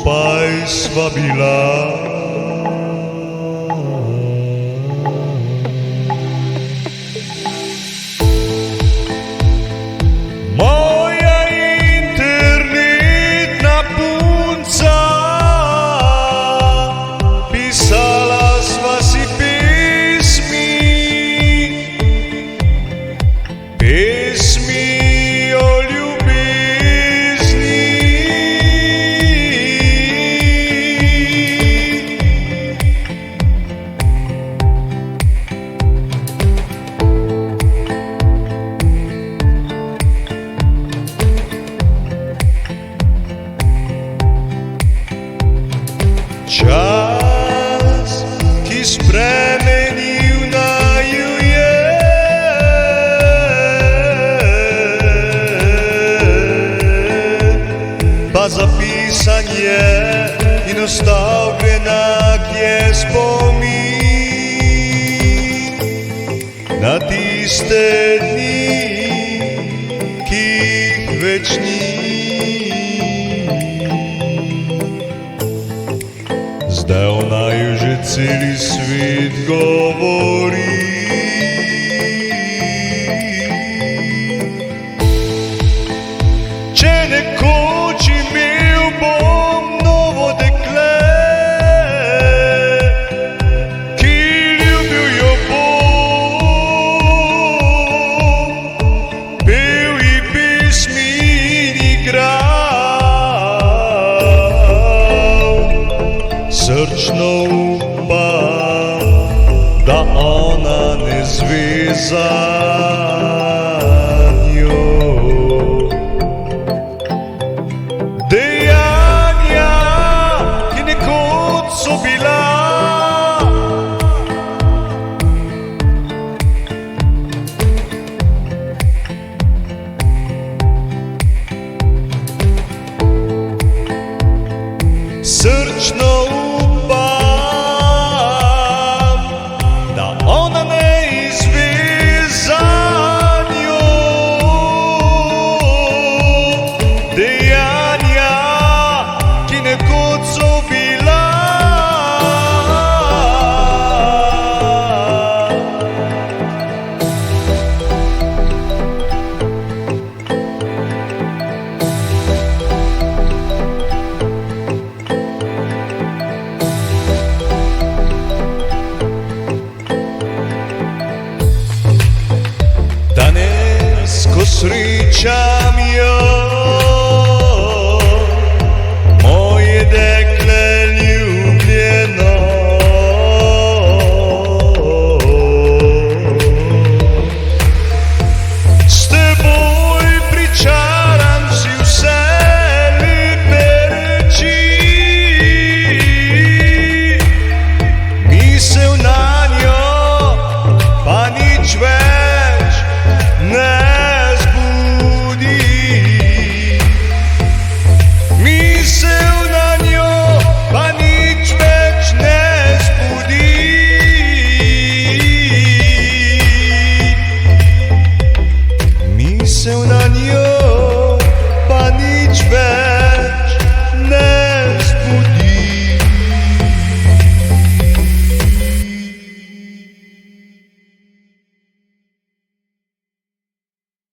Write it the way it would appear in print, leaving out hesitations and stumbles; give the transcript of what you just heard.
skupaj sva bila. Moja internetna punca, pisala sva si pesmi, pesmi o ljubezni. Čas, ki spremenil naju je, pa zapisan je in ostal grenak je spomin na tiste dni, ki jih več ni. Zdaj o naju že celi svet govori. Če nekoč imel bom novo dekle, ki ljubil jo bom, pel ji pesmi in igral, srčno upam, da ona ne zve zanjo. Dejanja, ki nekoč so bila, srčno upam, da ona ne izve zanjo. Dejanja, ki nekoč so bila, danes, ko srečam jo,